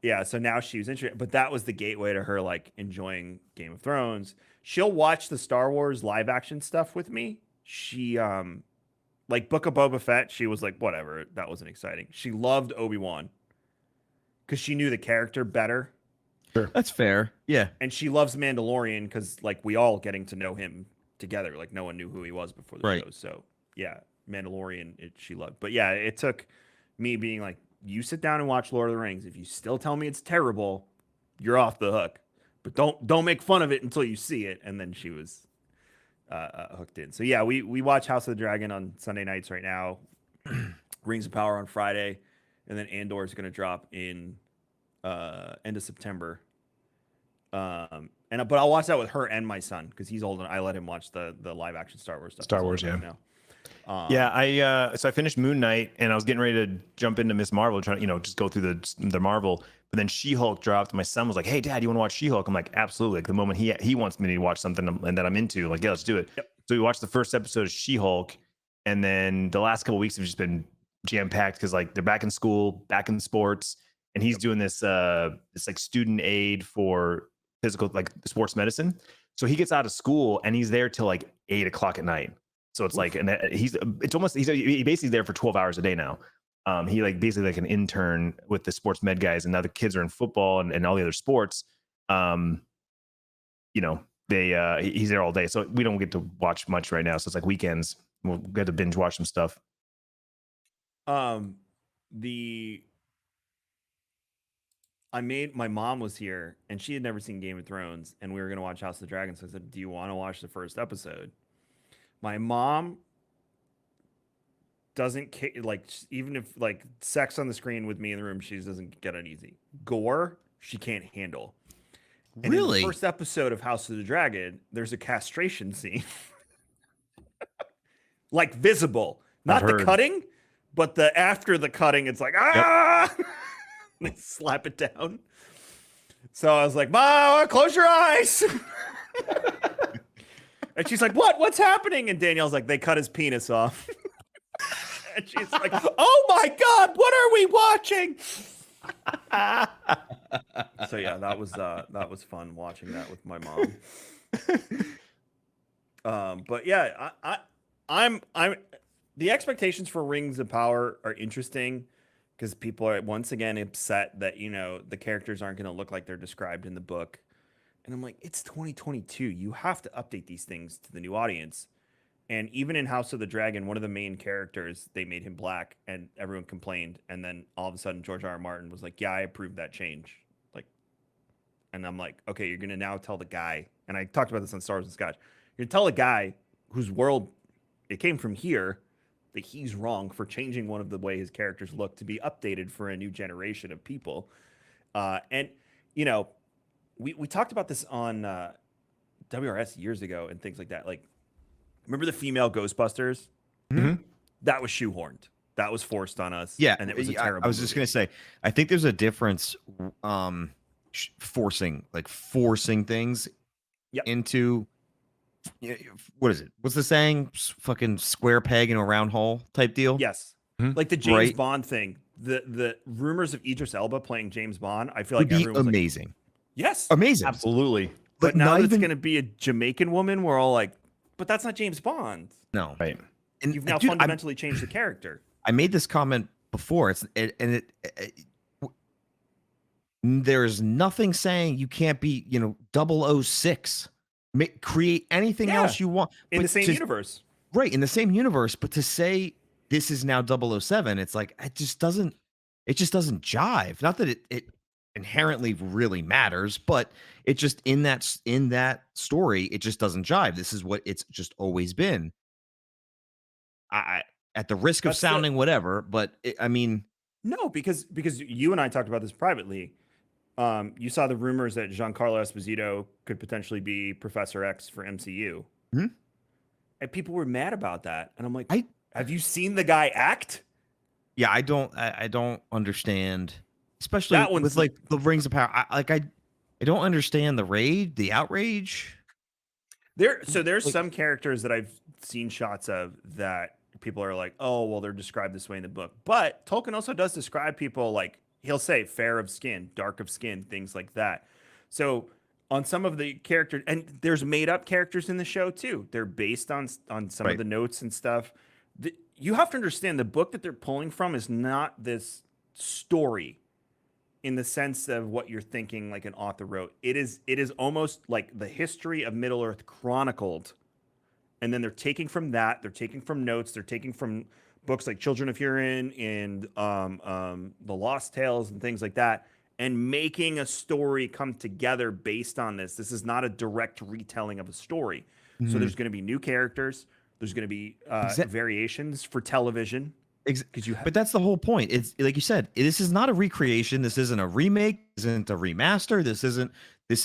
yeah, so now she was interested, but that was the gateway to her like enjoying Game of Thrones. She'll watch the Star Wars live action stuff with me. She like Book of Boba Fett, she was like, whatever, that wasn't exciting. She loved Obi-Wan because she knew the character better. Sure. That's fair. Yeah. And she loves Mandalorian because like we all getting to know him together. Like no one knew who he was before the show. So yeah, Mandalorian she loved. But yeah, it took me being like, you sit down and watch Lord of the Rings. If you still tell me it's terrible, you're off the hook. But don't make fun of it until you see it. And then she was hooked in. So yeah, we watch House of the Dragon on Sunday nights right now. Rings of Power on Friday, and then Andor is going to drop in end of September. But I'll watch that with her and my son because he's old and I let him watch the live action Star Wars stuff. Star Wars, yeah. Now. So I finished Moon Knight and I was getting ready to jump into Miss Marvel, trying to just go through the Marvel. But then She-Hulk dropped. My son was like, "Hey, Dad, you want to watch She-Hulk?" I'm like, "Absolutely!" Like the moment he wants me to watch something and that I'm into, like, yeah, let's do it. Yep. So we watched the first episode of She-Hulk, and then the last couple of weeks have just been jam packed because like they're back in school, back in sports, and he's doing this like student aid for physical like sports medicine. So he gets out of school and he's there till like 8 o'clock at night. So it's like, and he's basically there for 12 hours a day now. He like basically like an intern with the sports med guys, and now the kids are in football and all the other sports. He's there all day. So we don't get to watch much right now. So it's like weekends. We'll get to binge watch some stuff. My mom was here and she had never seen Game of Thrones and we were going to watch House of the Dragon. So I said, "Do you want to watch the first episode?" My mom doesn't like, even if like sex on the screen with me in the room, she doesn't get uneasy. Gore, she can't handle. And Really? in the first episode of House of the Dragon, there's a castration scene. Like visible. Not the cutting, but after the cutting, it's like, ah! Yep. They slap it down. So I was like, "Ma, close your eyes." And she's like, "What's happening?" And Danielle's like, "They cut his penis off." And she's like, "Oh my God, what are we watching?" So yeah, that was fun watching that with my mom. But yeah, I'm the expectations for Rings of Power are interesting because people are once again upset that the characters aren't going to look like they're described in the book. And I'm like, it's 2022. You have to update these things to the new audience. And even in House of the Dragon, one of the main characters, they made him black, and everyone complained. And then all of a sudden, George R. R. Martin was like, "Yeah, I approve that change." Like, and I'm like, "Okay, you're gonna now tell the guy." And I talked about this on Star Wars and Scotch. You're gonna tell a guy whose world it came from here that he's wrong for changing one of the way his characters look to be updated for a new generation of people. And you know, we talked about this on WRS years ago and things like that. Like, remember the female Ghostbusters? Mhm. That was shoehorned. That was forced on us. Yeah, and it was a I terrible. was just movie. gonna say, I think there's a difference, forcing things Yep. into. What is it? What's the saying? Fucking square peg in a round hole type deal. Yes, Mhm. like the James Right. Bond thing. The rumors of Idris Elba playing James Bond. I feel Would like be everyone was like, amazing. "Yes, Amazing. Absolutely. But now not that it's even going to be a Jamaican woman, we're all like, "But that's not James Bond." no. Right. And You've now dude, fundamentally changed the character. I made this comment before. There's nothing saying you can't be, 006. Create anything Yeah. else you want In but the same to- universe. right, in the same universe, but to say this is now 007, it's like it just doesn't jive. Not that it inherently really matters, but it just in that story, it just doesn't jive. This is what it's just always been. I at the risk of That's the- sounding whatever, but I mean, No, because you and I talked about this privately. You saw the rumors that Giancarlo Esposito could potentially be Professor X for MCU, Mhm. and people were mad about that. And I'm like, I- have you seen the guy act? yeah, I don't understand, especially That one's with like the Rings of Power. I don't understand the outrage. There's Like- some characters that I've seen shots of that people are like, oh, well, they're described this way in the book. But Tolkien also does describe people like he'll say fair of skin, dark of skin, things like that. So on some of the characters, and there's made up characters in the show too. They're based on some Right. of the notes and stuff. You have to understand the book that they're pulling from is not this story in the sense of what you're thinking like an author wrote. It is almost like the history of Middle Earth chronicled. And then they're taking from that, they're taking from notes, they're taking from books like Children of Hurin and The Lost Tales and things like that, and making a story come together based on this. This is not a direct retelling of a story. So there's going to be new characters. There's going to be variations for television. Because you have, But that's the whole point. It's like you said, this is not a recreation. This isn't a remake. This isn't a remaster. This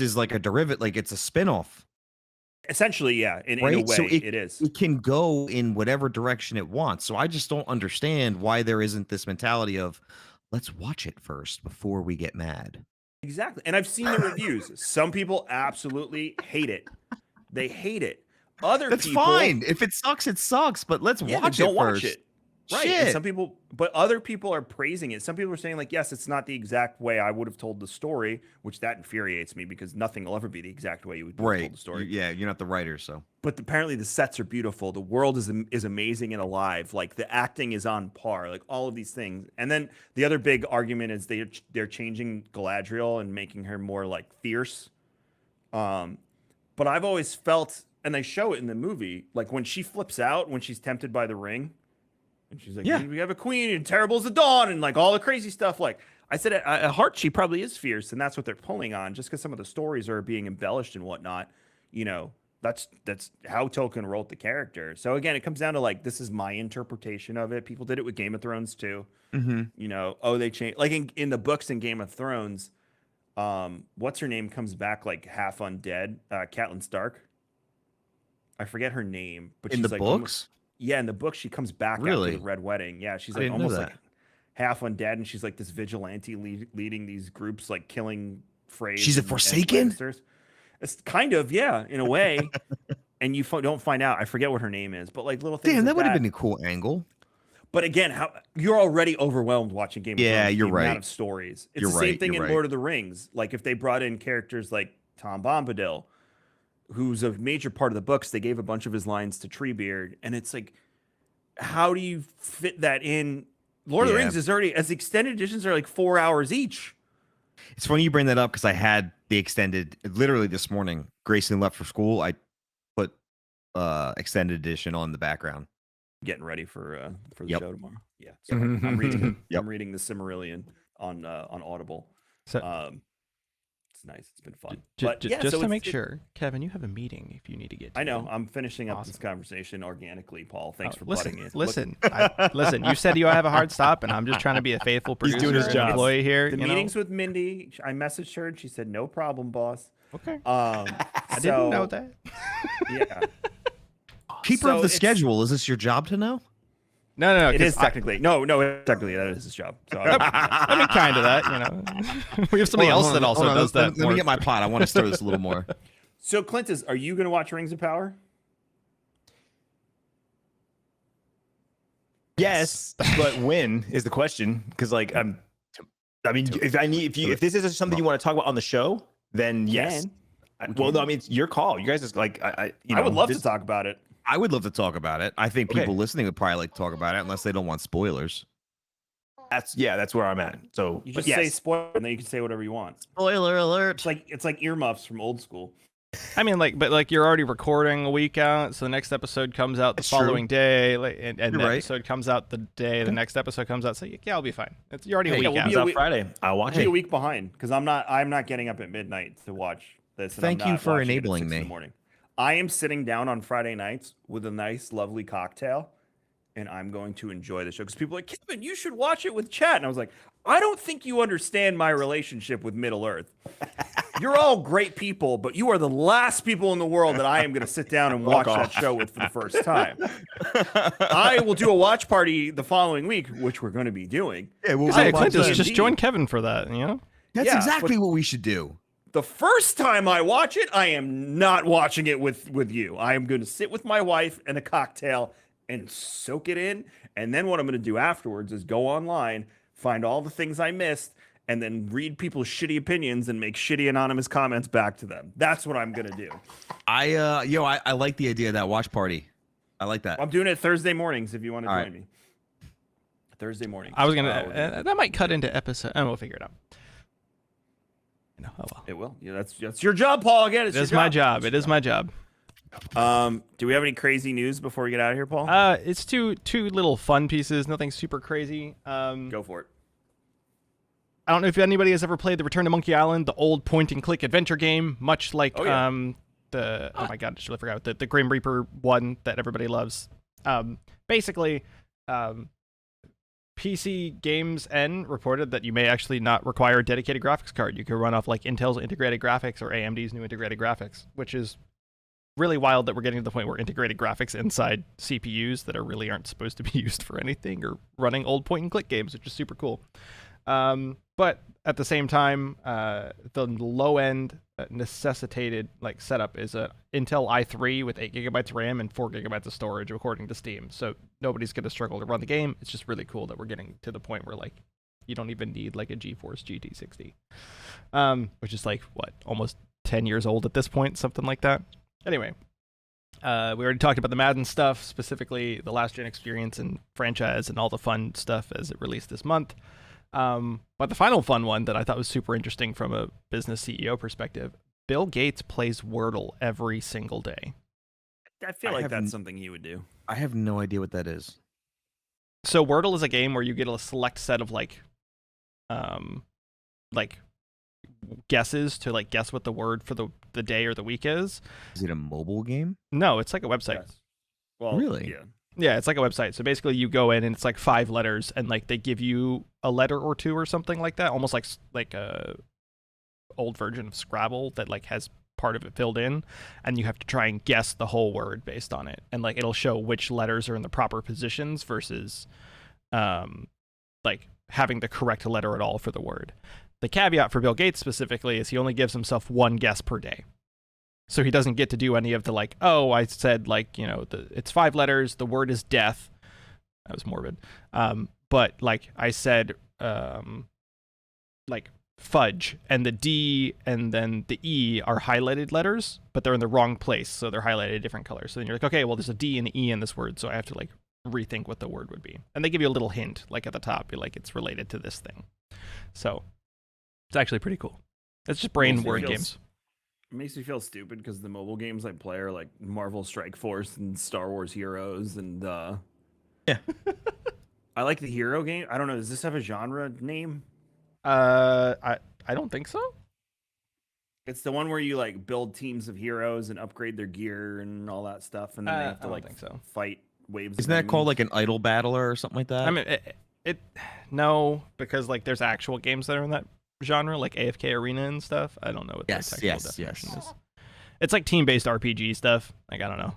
is like a derivative. Like it's a spinoff. essentially, yeah, in a Right? way, So it is. It can go in whatever direction it wants. So I just don't understand why there isn't this mentality of let's watch it first before we get mad. Exactly. And I've seen the reviews. Some people absolutely hate it. They hate it. Other That's people, fine. If it sucks, it sucks. But let's yeah, watch don't it watch first. it. Right. And Shit. some people, but other people are praising it. Some people are saying, like, yes, it's not the exact way I would have told the story, which that infuriates me because nothing will ever be the exact way you would have Right. told the story. Yeah, you're not the writer, so But apparently the sets are beautiful. The world is amazing and alive. Like the acting is on par. Like all of these things. And then the other big argument is they're changing Galadriel and making her more like fierce. But I've always felt, and they show it in the movie, like when she flips out when she's tempted by the ring, and she's like, Yeah. "We have a queen, and terrible as the dawn," and like all the crazy stuff. Like I said, at heart, she probably is fierce, and that's what they're pulling on. Just because some of the stories are being embellished and whatnot, that's how Tolkien wrote the character. So again, it comes down to like this is my interpretation of it. People did it with Game of Thrones too. They changed like in the books in Game of Thrones. What's her name comes back like half undead. Catelyn Stark. I forget her name, but in she's the like books. in the book, she comes back Really? after the Red Wedding. Yeah, she's I like didn't know almost like that. half undead, and she's like this vigilante leading these groups, like killing Freys. She's a and Forsaken? Lannisters. It's kind of, yeah, in a way. And you don't find out. I forget what her name is, but like little things. Damn, like that would have been a cool angle. But again, how you're already overwhelmed watching Game of Yeah, Thrones. you're the right. Amount of stories. It's You're the same right, thing you're in right. Lord of the Rings. Like if they brought in characters like Tom Bombadil, who's a major part of the books, they gave a bunch of his lines to Treebeard, and it's like, how do you fit that in Lord of the Yeah. Rings is already, as extended editions are like 4 hours each. It's funny you bring that up because I had the extended literally this morning. Grayson left for school. I put extended edition on the background. Getting ready for the Yep. show tomorrow. Yeah, so I'm reading. Yep. I'm reading the Silmarillion on Audible. So It's nice. It's been fun. just yeah, to so make sure, Kevin, you have a meeting if you need to get to. I know. I'm finishing up this Awesome. conversation organically, Paul. Thanks for listen, butting in. listen, listen. You said you have a hard stop, and I'm just trying to be a faithful He's producer doing his and job. employee here. The you know? meetings with Mindy, I messaged her and she said, "No problem, boss." Okay. I Didn't know that. Yeah. Keeper So of the it's- schedule. Is this your job to know? No. It 'cause is technically. No, technically that is his job. So I mean, kind of that. You know, we have somebody Hold on, else hold that on, also hold on. does that. Let me get my pot. I want to stir this a little more. So Clintus, are you going to watch Rings of Power? Yes, but when is the question? Because like I mean, if this is something you want to talk about on the show, then yes. Well, no, I mean it's your call. You guys just like I would love to talk about it. I would love to talk about it. I think Okay. people listening would probably like to talk about it unless they don't want spoilers. That's where I'm at. So You but just say spoiler, and then you can say whatever you want. Spoiler alert. It's like earmuffs from old school. I mean, but you're already recording a week out, so the next episode comes out the That's true. following day, and the right. episode comes out the day the next episode comes out. So yeah, I'll be fine. You're already a Hey, week we'll out. be comes a out week- Friday. I'll watch I'll be a it. week behind because I'm not getting up at midnight to watch this. And Thank I'm you not for watching it at enabling 6 in me. the morning. I am sitting down on Friday nights with a nice, lovely cocktail, and I'm going to enjoy the show because people are like, Kevin, you should watch it with chat. And I was like, I don't think you understand my relationship with Middle Earth. You're all great people, but you are the last people in the world that I am going to sit down and watch that show with for the first time. I will do a watch party the following week, which we're going to be doing. Yeah, well, Hey, watch Clintus, that. just join Kevin for that. You know. that's Yeah, exactly what we should do. The first time I watch it, I am not watching it with you. I am going to sit with my wife and a cocktail and soak it in. And then what I'm going to do afterwards is go online, find all the things I missed, and then read people's shitty opinions and make shitty anonymous comments back to them. That's what I'm going to do. I like the idea of that watch party. I like that. I'm doing it Thursday mornings if you want to All join me. Thursday morning. I was gonna. That might cut into episode. And we'll figure it out. You know, oh well. It will. Yeah, that's your job, Paul. Again, it's It is your my job. It is my job. Do we have any crazy news before we get out of here, Paul? It's two little fun pieces. Nothing super crazy. Go for it. I don't know if anybody has ever played the Return to Monkey Island, the old point-and-click adventure game, much like Oh, yeah. oh my god, I should have forgot the Grim Reaper one that everybody loves. Basically, PC Games N reported that you may actually not require a dedicated graphics card. You can run off like Intel's integrated graphics or AMD's new integrated graphics, which is really wild that we're getting to the point where integrated graphics inside CPUs that really aren't supposed to be used for anything or running old point-and-click games, which is super cool. But at the same time, the low-end necessitated like setup is a Intel i3 with 8 gigabytes RAM and 4 gigabytes of storage, according to Steam. So nobody's going to struggle to run the game. It's just really cool that we're getting to the point where like you don't even need like a GeForce GT60, which is like what, almost 10 years old at this point, something like that. Anyway, we already talked about the Madden stuff, specifically the last gen experience and franchise and all the fun stuff as it released this month. But the final fun one that I thought was super interesting from a business CEO perspective, Bill Gates plays Wordle every single day. I feel I like haven't- that's something he would do. I have no idea what that is. So Wordle is a game where you get a select set of like guesses to like guess what the word for the day or the week is. Is it a mobile game? No, it's like a website. Yes. Well, Really? Yeah. Yeah, it's like a website. So basically you go in and it's like 5 letters and like they give you a letter or two or something like that, almost like a old version of Scrabble that like has part of it filled in, and you have to try and guess the whole word based on it. And like it'll show which letters are in the proper positions versus like having the correct letter at all for the word. The caveat for Bill Gates specifically is he only gives himself 1 guess per day. So he doesn't get to do any of the like, oh, I said like, you know, it's 5 letters, the word is death. That was morbid. But like I said, like fudge, and the D and then the E are highlighted letters, but they're in the wrong place. So they're highlighted different colors. So then you're like, okay, well, there's a D and an E in this word. So I have to like rethink what the word would be. And they give you a little hint, like at the top, be like, it's related to this thing. So it's actually pretty cool. It's just brain word games. It makes me feel stupid because the mobile games I play are like Marvel Strike Force and Star Wars Heroes and Yeah. I like the hero game. I don't know. Does this have a genre name? I don't think so. It's the one where you like build teams of heroes and upgrade their gear and all that stuff, and then they have I to don't like think so. fight waves. Isn't of that called enemies. like an idle battler or something like that? I mean, no, because like there's actual games that are in that genre, like AFK Arena and stuff. I don't know what the technical definition is. It's like team-based RPG stuff. Like I don't know,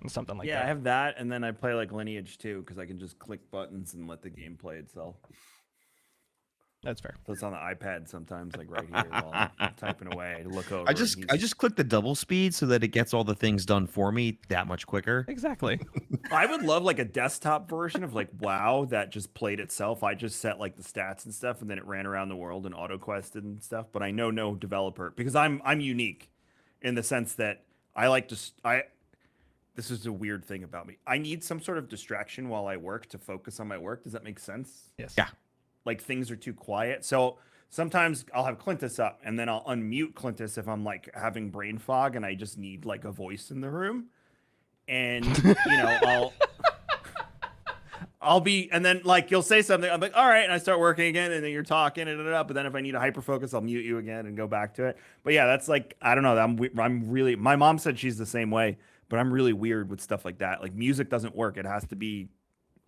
something like yeah, that. I have that, and then I play like Lineage too because I can just click buttons and let the game play itself. That's fair. So it's on the iPad sometimes, like right here while I'm typing away to look over. I and just click the double speed so that it gets all the things done for me that much quicker. Exactly. I would love like a desktop version of like WoW that just played itself. I just set like the stats and stuff, and then it ran around the world and auto quested and stuff. But I know no developer because I'm unique in the sense that I like to. This is a weird thing about me. I need some sort of distraction while I work to focus on my work. Does that make sense? Yes. Yeah. Like things are too quiet. So sometimes I'll have Clintus up and then I'll unmute Clintus if I'm like having brain fog and I just need like a voice in the room. And I'll be, and then like you'll say something, I'm like, all right, and I start working again, and then you're talking and but then if I need a hyper focus, I'll mute you again and go back to it. But yeah, that's like, I don't know. I'm really, my mom said she's the same way, but I'm really weird with stuff like that. Like music doesn't work. It has to be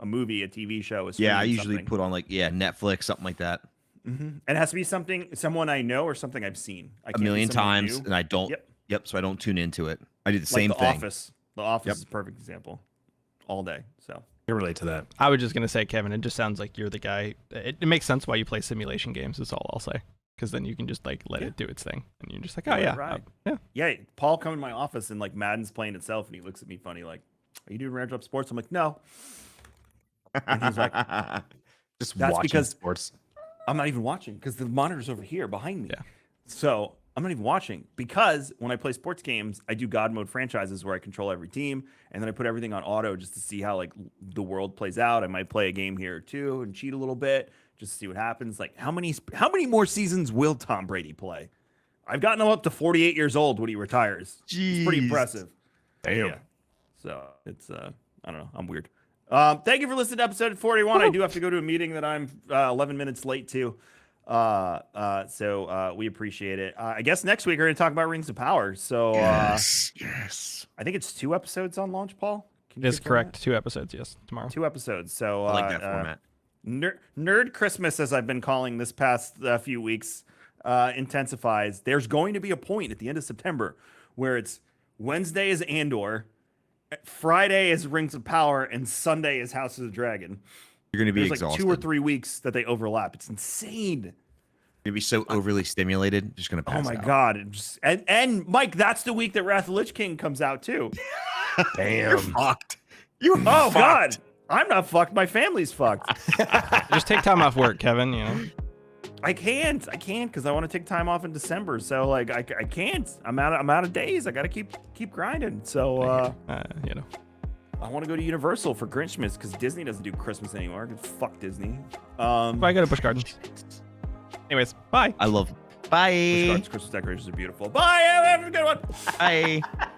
a movie, a TV show. Yeah, I usually put on like Netflix, something like that. And it has to be someone I know or something I've seen. I A can't be million someone times, new. and I don't. Yep. So I don't tune into it. I do the Like same The thing. Office. The Office Yep. is a perfect example. All day. So I can relate to that. I was just gonna say, Kevin, it just sounds like you're the guy. It makes sense why you play simulation games. Is all I'll say, because then you can just like let it do its thing, and you're just like, oh yeah, right. yeah. Yeah, Paul come in my office and like Madden's playing itself, and he looks at me funny, like, "Are you doing Raindrop Sports?" I'm like, "No." And he's like, Just That's watching because- sports. I'm not even watching because the monitor's over here behind me. Yeah. So I'm not even watching because when I play sports games, I do God mode franchises where I control every team, and then I put everything on auto just to see how like the world plays out. I might play a game here or two and cheat a little bit just to see what happens. Like how many more seasons will Tom Brady play? I've gotten him up to 48 years old when he retires. It's pretty Jeez. impressive. Damn. Yeah. So it's I don't know. I'm weird. Thank you for listening to episode 41. I do have to go to a meeting that I'm 11 minutes late to. So we appreciate it. I guess next week we're going to talk about Rings of Power. So Yes. I think it's 2 episodes on launch, Paul. Can It you is confirm correct. 2 episodes, yes, tomorrow. that? 2 episodes. So I like that format. Nerd Christmas, as I've been calling this past few weeks, intensifies. There's going to be a point at the end of September where it's Wednesday is Andor, Friday is Rings of Power, and Sunday is House of the Dragon. You're gonna be There's exhausted. like 2 or 3 weeks that they overlap. It's insane. You're gonna be so overly stimulated. Just gonna pass Oh my out. god! And Mike, that's the week that Wrath of the Lich King comes out too. Damn. You're fucked. You're Oh fucked. god, I'm not fucked. My family's fucked. Just take time off work, Kevin. You know. I can't because I want to take time off in December. So like I can't. I'm out of days. I gotta keep grinding. So You know. I want to go to Universal for Grinchmas because Disney doesn't do Christmas anymore. Fuck Disney. Bye. I go to Busch Gardens. Anyways, bye. I love. Busch Bye. Gardens Christmas decorations are beautiful. Bye. Have a good one. Bye.